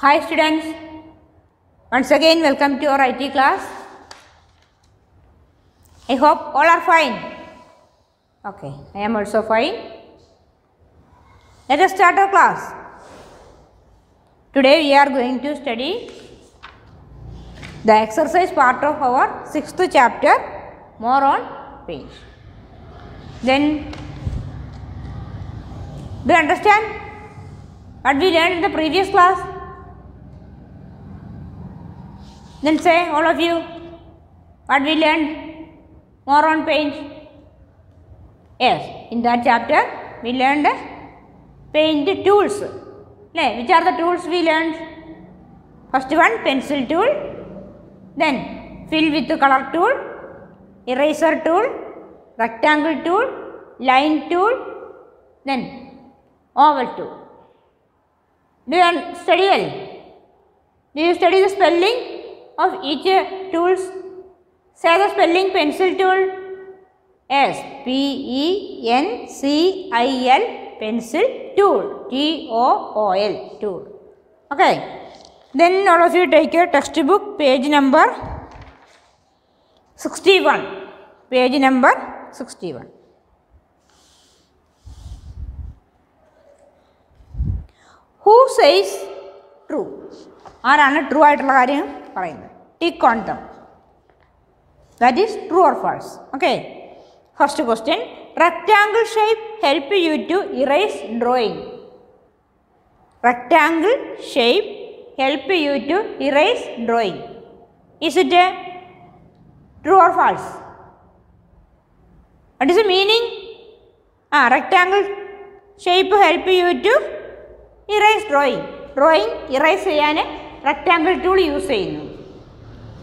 Hi students, once again welcome to our IT class. I hope all are fine. Okay, I am also fine. Let us start our class. Today we are going to study the exercise part of our 6th chapter, more on page. Then, do you understand what we learned in the previous class? Then say, all of you, what we learned more on paint. Yes, in that chapter we learned paint tools. Which are the tools we learned? First one, pencil tool, then fill with color tool, eraser tool, rectangle tool, line tool, then oval tool. Do you study well? Do you study the spelling of each tools? Say the spelling. Pencil tool, S P E N C I L, pencil tool, T-O-O-L, tool. Okay. Then all of you take your textbook, page number 61. Page number 61. Who says true? ആരാണ് true ആയിട്ടുള്ള കാര്യം പറയുന്നത്? Tick on them. That is true or false. Okay. First question. Rectangle shape help you to erase drawing. Rectangle shape help you to erase drawing. Is it true or false? What is the meaning? Rectangle shape help you to erase drawing. Drawing erase ചെയ്യാൻ rectangle tool use ചെയ്യുന്നു.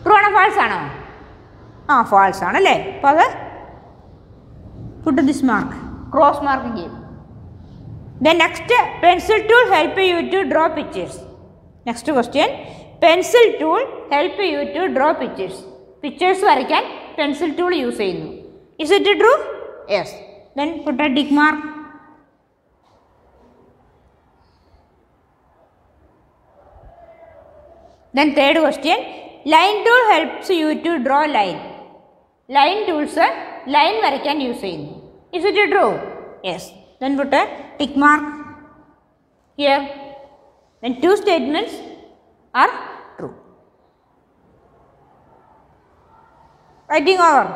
True ആണോ false ആണോ? False ആണല്ലേ. അപ്പോൾ അത് put this mark, cross mark give. Then next, pencil tool help you to draw pictures. Next question, pencil tool help you to draw pictures. Pictures വരയ്ക്കാൻ pencil tool use ചെയ്യുന്നു. Is it true? Yes. Then put a tick mark. Then third question, line tool helps you to draw line. Line tools line വരയ്ക്കാൻ use ചെയ്യുന്നു. Is it true? Yes. Then put a tick mark here. Then two statements are true. Writing over.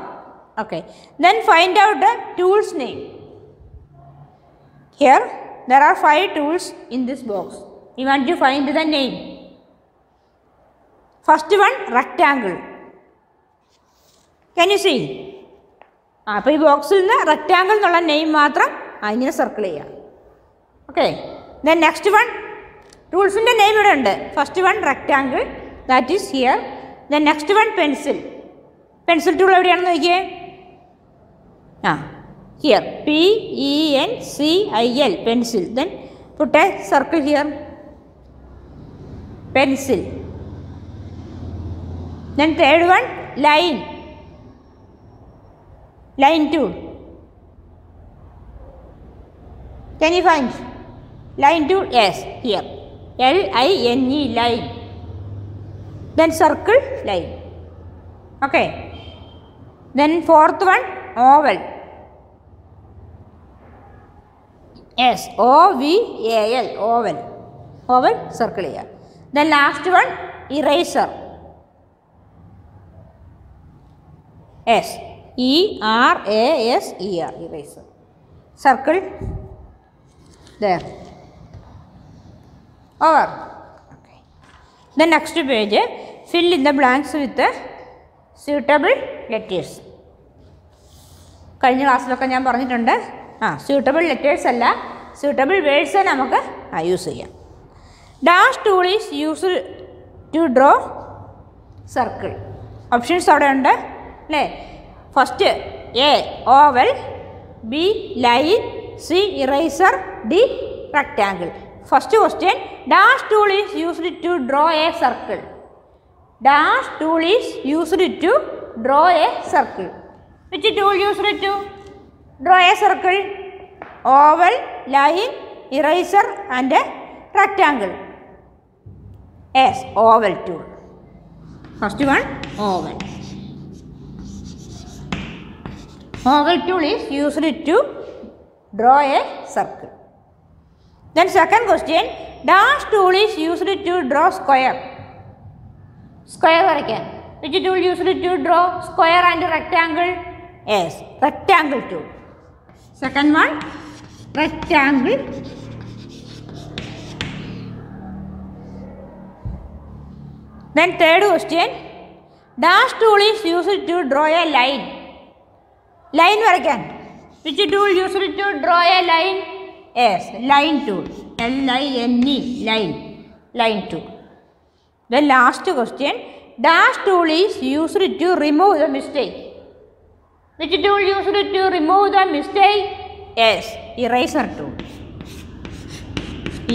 Okay. Then find out the tool's name. Here there are 5 tools in this box. You want to find the name. First one, rectangle. Can you see? അപ്പോൾ ഈ ബോക്സിൽ നിന്ന് rectangle എന്നുള്ള name മാത്രം ഇങ്ങനെ circle ചെയ്യുക. Okay. Then next one, ടൂൾസിൻ്റെ name ഇവിടെ ഉണ്ട്. First one rectangle, that is here. Then next one pencil. Pencil tool എവിടെയാണെന്ന് നോക്കിയേ. Here PENCIL, pencil. Then put a circle here, pencil. Then third one, line. Line tool. Can you find line tool? Yes, here. LINE, line. Then circle, line. Okay. Then fourth one, oval. Yes, OVAL, oval. Oval, circle here. Then last one, eraser. S ERASER, eraser. Circle there. Over. Okay. The next page, fill in the blanks with the suitable letters. കഴിഞ്ഞ ക്ലാസ്സിലൊക്കെ ഞാൻ പറഞ്ഞിട്ടുണ്ട്, suitable letters അല്ല, suitable words നമുക്ക് use ചെയ്യാം. Dash tool is used to draw circle. Options അവിടെ ഉണ്ട് അല്ലേ. First A oval, B line, C eraser, D rectangle. First question, dash tool is used to draw a circle. Dash tool is used to draw a circle. Which tool used to draw a circle? Oval, line, eraser and a rectangle. Yes, oval tool. First one, oval. Oval tool is used to draw a circle. Then second question, dash tool is used to draw square. Square varakan. Which tool used to draw square and rectangle? Yes, rectangle tool. Second one, rectangle. Then third question, dash tool is used to draw a line. Line varakan. Which tool used to draw a line? Yes, line tool. L-I-N-E, line. Line tool. The last question, dash tool is used to remove the mistake. Which tool used to remove the mistake? Yes, eraser tool.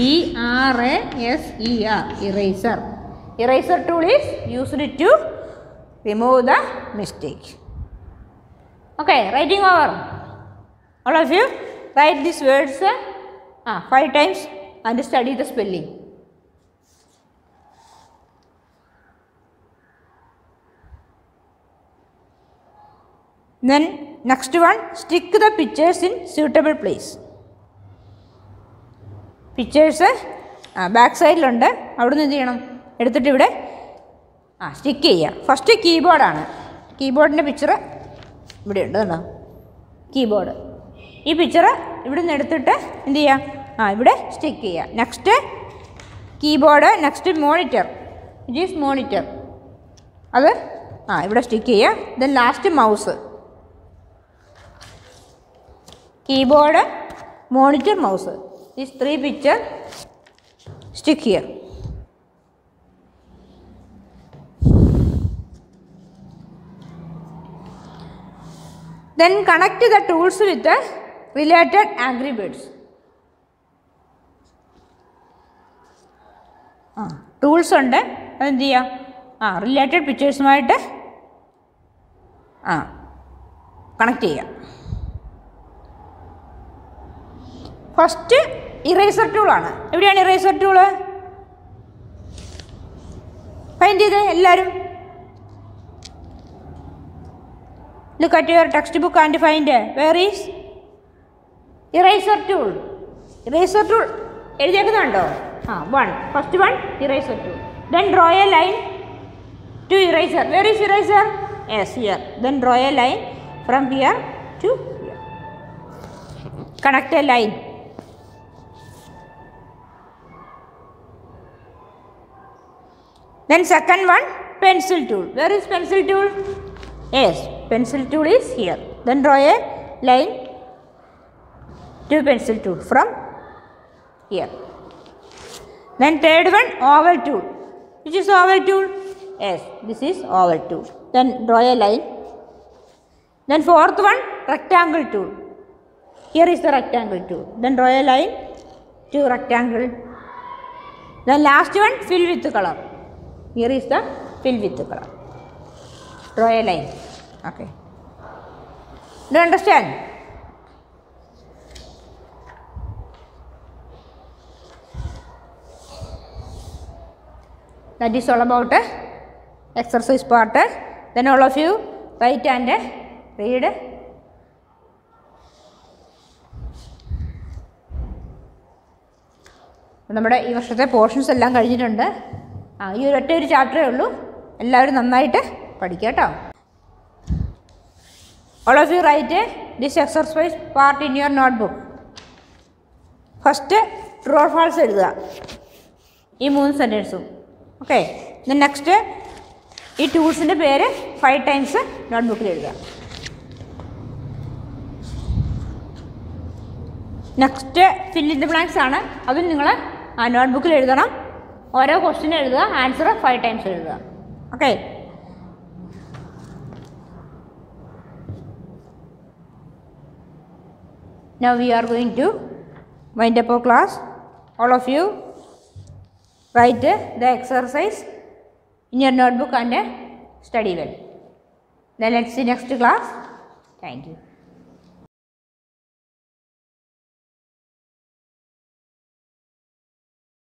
E-R-A-S-E-R, eraser. Eraser tool is used to remove the mistake. Okay, writing over. All of you write these words 5 times and study the spelling. Then next one, stick the pictures in suitable place. Pictures back side lunde avudunnu endu cheyanam edutittu ivide stick cheya. First keyboard aanu. Keyboard inde picture ഇവിടെ ഉണ്ട് കണ്ടോ keyboard. ഈ picture ഇവിടെ നിന്ന് എടുത്തിട്ട് എന്ത് ചെയ്യുക ഇവിടെ സ്റ്റിക്ക് ചെയ്യുക. Next keyboard, next monitor, it is monitor, അത് ഇവിടെ സ്റ്റിക്ക് ചെയ്യുക. Then last mouse. Keyboard, monitor, mouse, these 3 picture stick here. Then connect the tools with the related Angry Birds. Tools ഉണ്ട്, അതെന്ത് ചെയ്യുക റിലേറ്റഡ് പിക്ചേഴ്സുമായിട്ട് കണക്ട് ചെയ്യുക. First eraser ടൂളാണ്. എവിടെയാണ് ഇറേസർ ടൂള്? ഫൈൻഡ് ചെയ്ത് എല്ലാവരും. Look at your textbook and find where is eraser tool. Eraser tool എഴുതിയേക്കുന്നുണ്ടോ? First one eraser tool. Then draw a line to eraser. Where is eraser? Yes, here. Then draw a line from here to here. Connect a line. Then second one, pencil tool. Where is pencil tool? Yes, pencil tool is here. Then draw a line to pencil tool from here. Then third one, oval tool. Which is oval tool? Yes, this is oval tool. Then draw a line. Then fourth one, rectangle tool. Here is the rectangle tool. Then draw a line to rectangle. Then last one, fill with color. Here is the fill with color. Draw a line. Okay. Do you understand? That is all about exercise part. Then all of you write and read. നമ്മുടെ ഈ വർഷത്തെ portions എല്ലാം കഴിഞ്ഞിട്ടുണ്ട്. ഈ ഒരൊറ്റ ഒരു ചാപ്റ്ററേ ഉള്ളൂ. എല്ലാവരും നന്നായിട്ട് പഠിക്കുക കേട്ടോ. All of you write this exercise part in your notebook. First true or false എഴുതുക ഈ 3 സെൻറ്റൻസും. ഓക്കെ. ദെൻ നെക്സ്റ്റ് ഈ ടൂൾസിൻ്റെ പേര് 5 ടൈംസ് നോട്ട്ബുക്കിൽ എഴുതുക. Next fill in the blanks ആണ്. അതും നിങ്ങൾ നോട്ട്ബുക്കിൽ എഴുതണം. ഓരോ ക്വസ്റ്റ്യൻ എഴുതുക, ആൻസർ 5 ടൈംസ് എഴുതുക. Okay. Now we are going to wind up our class. All of you write the exercise in your notebook and study well. Then let's see next class. Thank you.